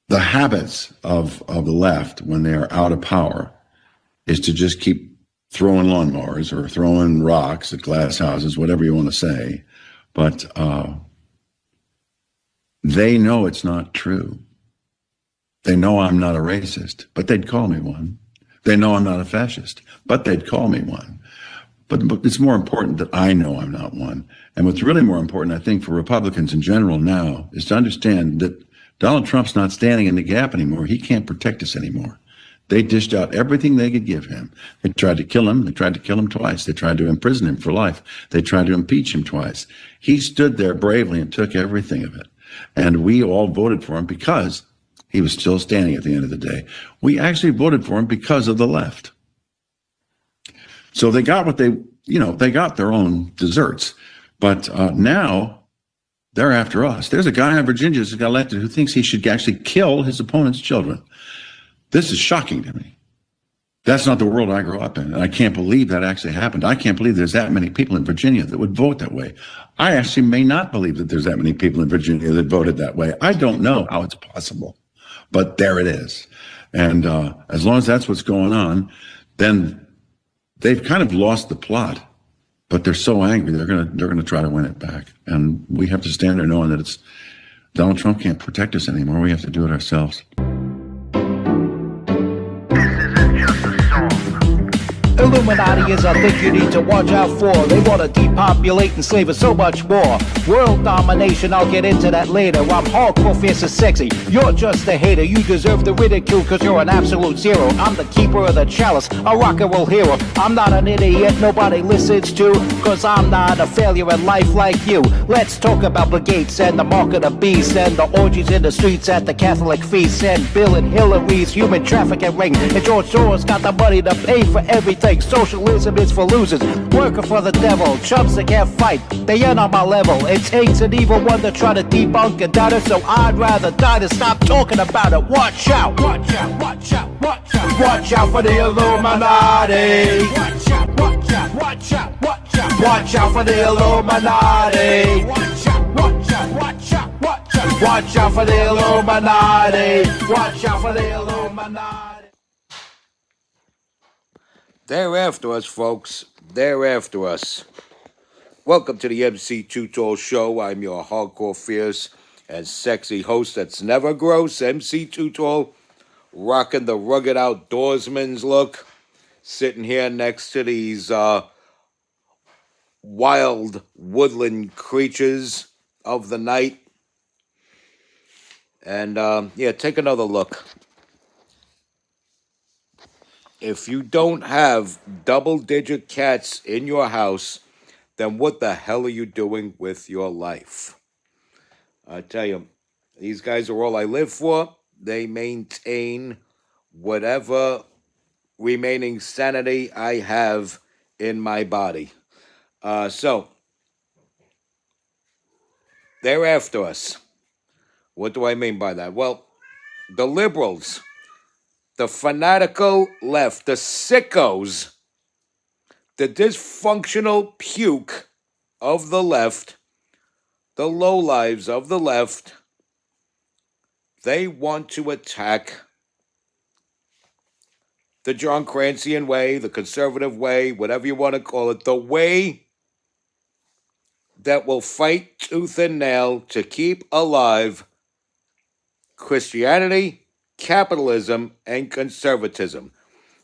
the habits of the left when they are out of power is to just keep throwing lawnmowers or throwing rocks at glass houses, whatever you want to say. But they know it's not true. They know I'm not a racist, but they'd call me one. They know I'm not a fascist, but they'd call me one. But it's more important that I know I'm not one. And what's really more important, I think, for Republicans in general now is to understand that Donald Trump's not standing in the gap anymore. He can't protect us anymore. They dished out everything they could give him. They tried to kill him. They tried to kill him twice. They tried to imprison him for life. They tried to impeach him twice. He stood there bravely and took everything of it. And we all voted for him because he was still standing at the end of the day. We actually voted for him because of the left. So they got what they got their own desserts. But now they're after us. There's a guy in Virginia who got elected who thinks he should actually kill his opponent's children. This is shocking to me. That's not the world I grew up in. And I can't believe that actually happened. I can't believe there's that many people in Virginia that would vote that way. I actually may not believe that there's that many people in Virginia that voted that way. I don't know how it's possible, but there it is. And as long as that's what's going on, then they've kind of lost the plot. But they're so angry, they're gonna try to win it back. And we have to stand there knowing that it's Donald Trump can't protect us anymore. We have to do it ourselves. Illuminati is a thing you need to watch out for. They want to depopulate and slave us so much more. World domination, I'll get into that later. I'm hardcore, fierce and sexy. You're just a hater. You deserve the ridicule because you're an absolute zero. I'm the keeper of the chalice, a rock and roll hero. I'm not an idiot nobody listens to, because I'm not a failure in life like you. Let's talk about Bill Gates and the mark of the beast and the orgies in the streets at the Catholic feasts and Bill and Hillary's human trafficking ring. And George Soros got the money to pay for everything. Socialism is for losers, working for the devil, chumps that can't fight, they ain't on my level. It takes an evil one to try to debunk and doubt it, so I'd rather die than stop talking about it. Watch out, watch out, watch out, watch out. Watch out for the Illuminati. Watch out, watch out, watch out, watch out. Watch out for the Illuminati. Watch out, watch out, watch out, watch out. Watch out for the Illuminati. Watch out for the Illuminati. They're after us, folks. They're after us. Welcome to the MC Too Tall Show. I'm your hardcore, fierce, and sexy host that's never gross, MC Too Tall, rocking the rugged outdoorsman's look, sitting here next to these wild woodland creatures of the night. And, take another look. If you don't have double-digit cats in your house, then what the hell are you doing with your life? I tell you, these guys are all I live for. They maintain whatever remaining sanity I have in my body. So, they're after us. What do I mean by that? Well, the liberals, the fanatical left, the sickos, the dysfunctional puke of the left, the lowlives of the left, they want to attack the John Crancian way, the conservative way, whatever you want to call it, the way that will fight tooth and nail to keep alive Christianity, capitalism, and conservatism.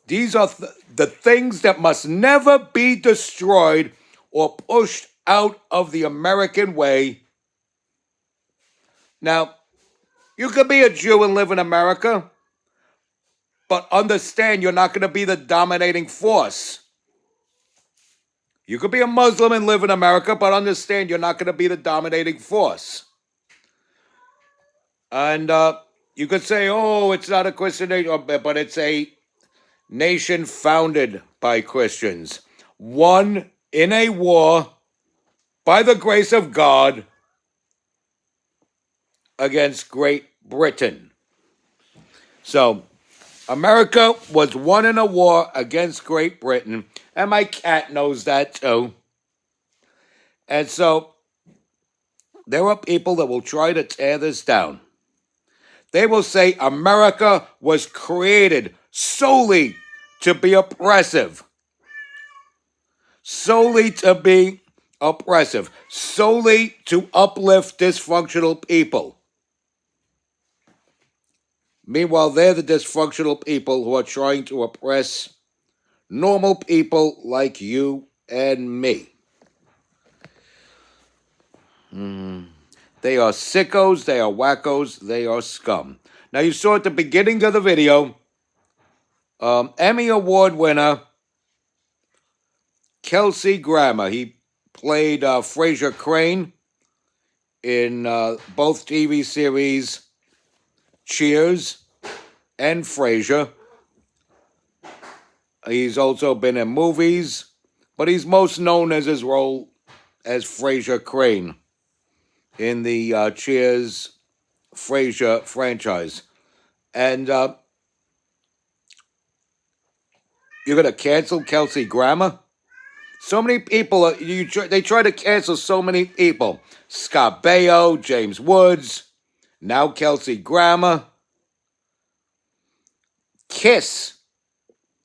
These are the things that must never be destroyed or pushed out of the American way. Now, you could be a Jew and live in America, but understand you're not going to be the dominating force. You could be a Muslim and live in America, but understand you're not going to be the dominating force. And you could say, oh, it's not a Christian nation, but it's a nation founded by Christians, won in a war by the grace of God against Great Britain. So, America was won in a war against Great Britain, and my cat knows that too. And so, there are people that will try to tear this down. They will say America was created solely to be oppressive. Solely to be oppressive. Solely to uplift dysfunctional people. Meanwhile, they're the dysfunctional people who are trying to oppress normal people like you and me. They are sickos, they are wackos, they are scum. Now, you saw at the beginning of the video, Emmy Award winner Kelsey Grammer. He played Fraser Crane in both TV series Cheers and Frasier. He's also been in movies, but he's most known as his role as Fraser Crane in the Cheers Frasier franchise. And you're going to cancel Kelsey Grammer? So many people, they try to cancel so many people. Scott Baio, James Woods, now Kelsey Grammer. Kiss,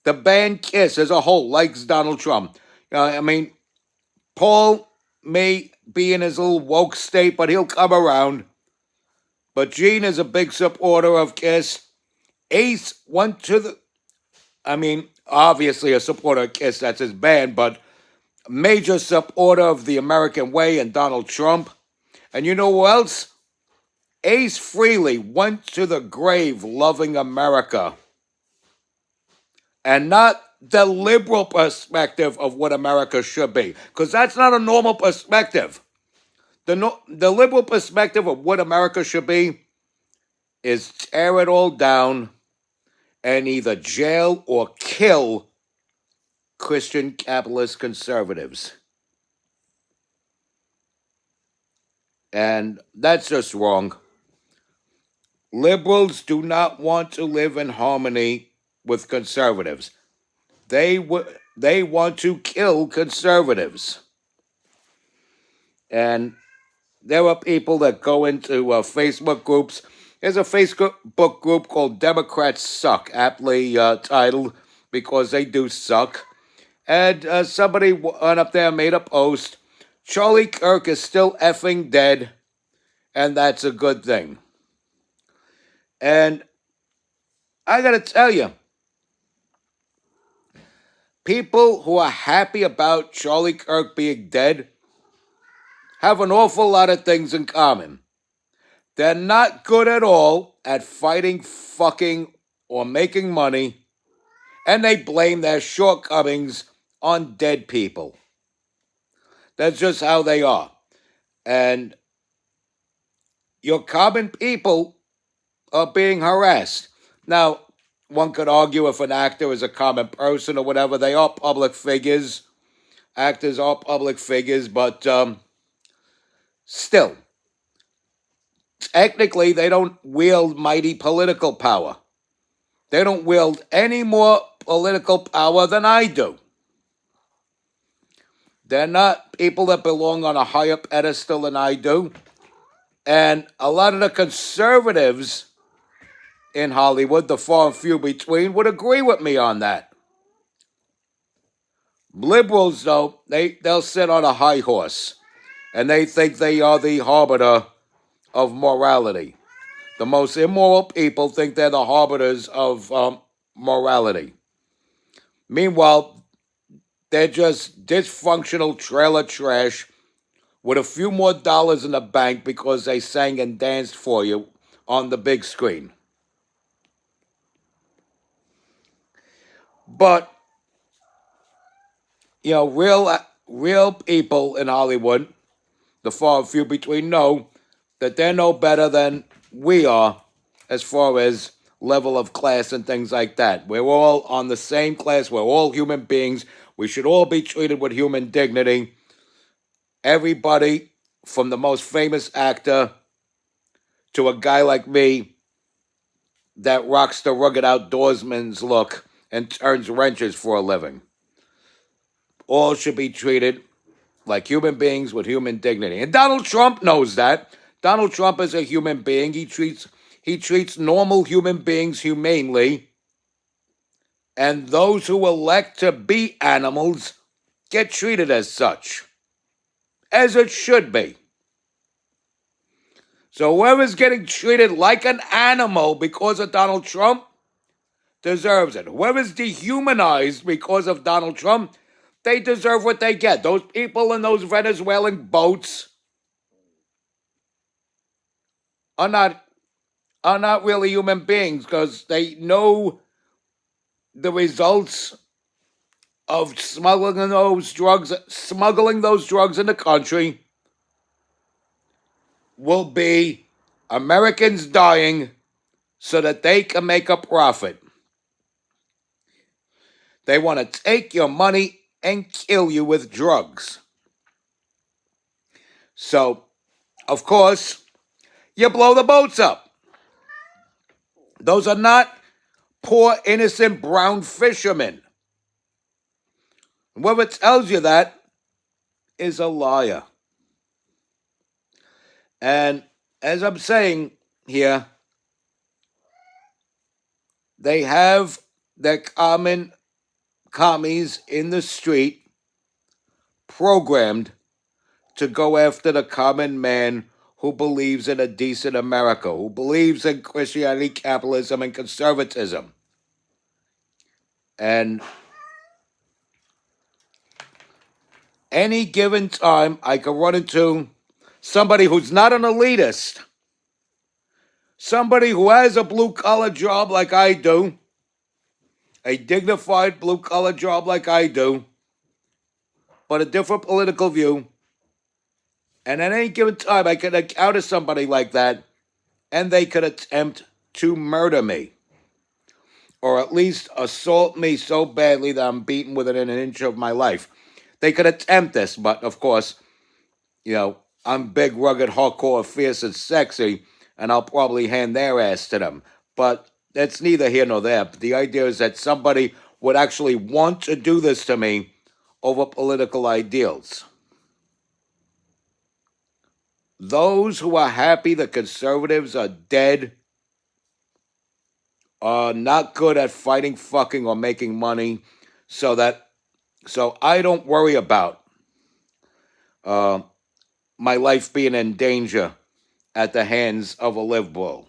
the band Kiss as a whole, likes Donald Trump. I mean, Paul may be in his little woke state, but he'll come around. But Gene is a big supporter of Kiss. Ace went to the... I mean, obviously a supporter of Kiss, that's his band, but a major supporter of the American way and Donald Trump. And you know who else? Ace Frehley went to the grave loving America. And not the liberal perspective of what America should be. Because that's not a normal perspective. The liberal perspective of what America should be is tear it all down and either jail or kill Christian capitalist conservatives. And that's just wrong. Liberals do not want to live in harmony with conservatives. They want to kill conservatives. And there are people that go into Facebook groups. There's a Facebook group called Democrats Suck, aptly titled because they do suck. And somebody went up there and made a post. Charlie Kirk is still effing dead, and that's a good thing. And I got to tell you, people who are happy about Charlie Kirk being dead have an awful lot of things in common. They're not good at all at fighting, fucking, or making money, and they blame their shortcomings on dead people. That's just how they are. And your common people are being harassed. Now, one could argue if an actor is a common person or whatever, they are public figures. Actors are public figures, but still, technically, they don't wield mighty political power. They don't wield any more political power than I do. They're not people that belong on a higher pedestal than I do. And a lot of the conservatives in Hollywood, the far and few between, would agree with me on that. Liberals, though, they'll sit on a high horse. And they think they are the harbinger of morality. The most immoral people think they're the harbingers of morality. Meanwhile, they're just dysfunctional trailer trash with a few more dollars in the bank because they sang and danced for you on the big screen. But, you know, real people in Hollywood, the far and few between, know that they're no better than we are as far as level of class and things like that. We're all on the same class. We're all human beings. We should all be treated with human dignity. Everybody, from the most famous actor to a guy like me that rocks the rugged outdoorsman's look and turns wrenches for a living, all should be treated like human beings with human dignity. And Donald Trump knows that. Donald Trump is a human being. He he treats normal human beings humanely, and those who elect to be animals get treated as such, as it should be. So whoever's getting treated like an animal because of Donald Trump deserves it. Whoever's dehumanized because of Donald Trump, they deserve what they get. Those people in those Venezuelan boats are not really human beings because they know the results of smuggling those drugs in the country will be Americans dying so that they can make a profit. They want to take your money and kill you with drugs. So, of course, you blow the boats up. Those are not poor, innocent brown fishermen. Whoever tells you that is a liar. And as I'm saying here, they have their commies in the street programmed to go after the common man who believes in a decent America, who believes in Christianity, capitalism, and conservatism. And any given time, I can run into somebody who's not an elitist, somebody who has a blue-collar job like I do, a dignified blue-collar job like I do, but a different political view. And at any given time, I could encounter somebody like that, and they could attempt to murder me, or at least assault me so badly that I'm beaten within an inch of my life. They could attempt this, but of course, I'm big, rugged, hardcore, fierce, and sexy, and I'll probably hand their ass to them. But that's neither here nor there. The idea is that somebody would actually want to do this to me over political ideals. Those who are happy the conservatives are dead are not good at fighting, fucking, or making money, so I don't worry about my life being in danger at the hands of a liberal.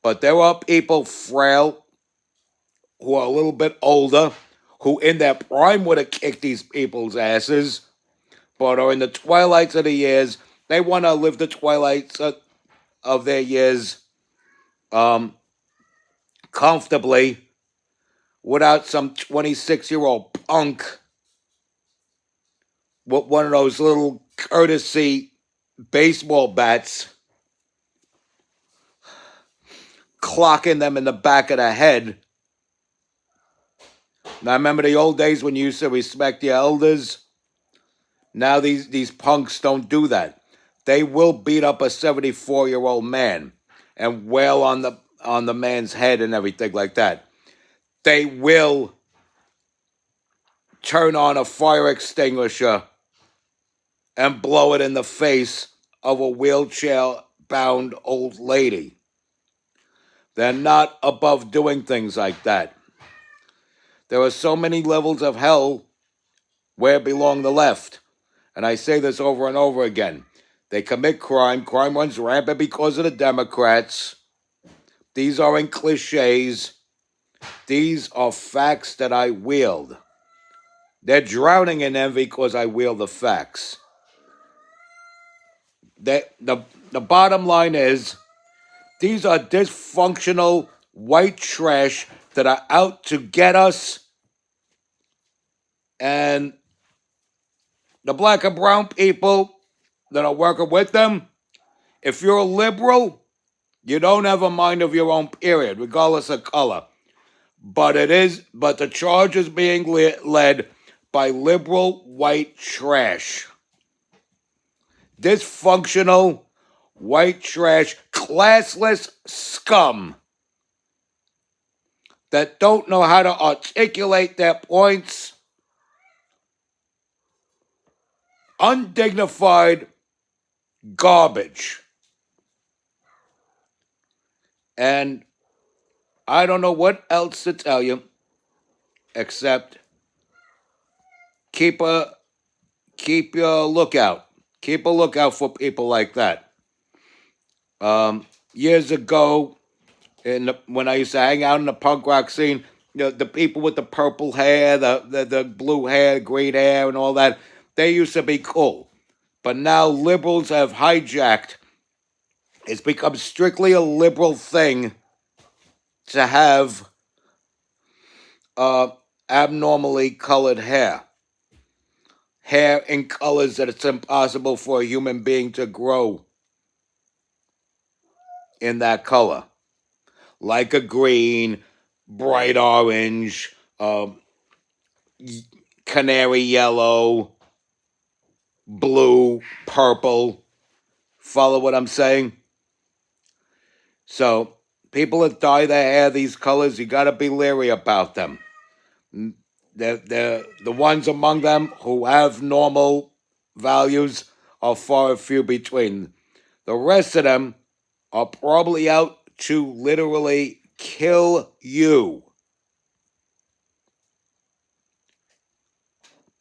But there are people frail who are a little bit older, who in their prime would have kicked these people's asses, but are in the twilights of the years. They want to live the twilights of their years comfortably without some 26-year-old punk with one of those little courtesy baseball bats clocking them in the back of the head. Now, remember the old days when you used to respect your elders? Now these punks don't do that. They will beat up a 74-year-old man and wail on the man's head and everything like that. They will turn on a fire extinguisher and blow it in the face of a wheelchair-bound old lady. They're not above doing things like that. There are so many levels of hell where belong the left. And I say this over and over again. They commit crime. Crime runs rampant because of the Democrats. These aren't cliches. These are facts that I wield. They're drowning in envy because I wield the facts. The bottom line is, these are dysfunctional white trash that are out to get us. And the black and brown people that are working with them, if you're a liberal, you don't have a mind of your own, period, regardless of color. But the charge is being led by liberal white trash. Dysfunctional white trash, classless scum that don't know how to articulate their points. Undignified garbage. And I don't know what else to tell you except keep your lookout. Keep a lookout for people like that. Years ago, when I used to hang out in the punk rock scene, the people with the purple hair, the blue hair, green hair, and all that, they used to be cool. But now liberals have hijacked. It's become strictly a liberal thing to have abnormally colored hair. Hair in colors that it's impossible for a human being to grow in that color. Like a green, bright orange, canary yellow, blue, purple. Follow what I'm saying? So, people that dye their hair these colors, you got to be leery about them. The ones among them who have normal values are far and few between. The rest of them are probably out to literally kill you.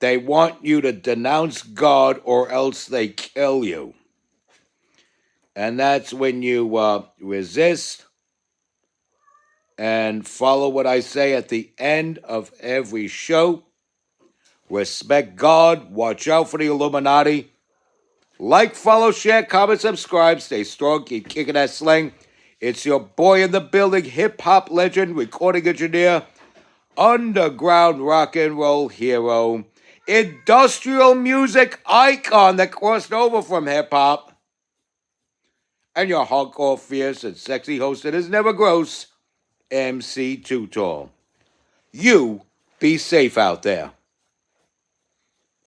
They want you to denounce God or else they kill you. And that's when you resist and follow what I say at the end of every show. Respect God. Watch out for the Illuminati. Like, follow, share, comment, subscribe. Stay strong. Keep kicking that slang. It's your boy in the building, hip-hop legend, recording engineer, underground rock and roll hero, industrial music icon that crossed over from hip-hop, and your hardcore, fierce, and sexy host that is never gross, MC Too Tall. You be safe out there.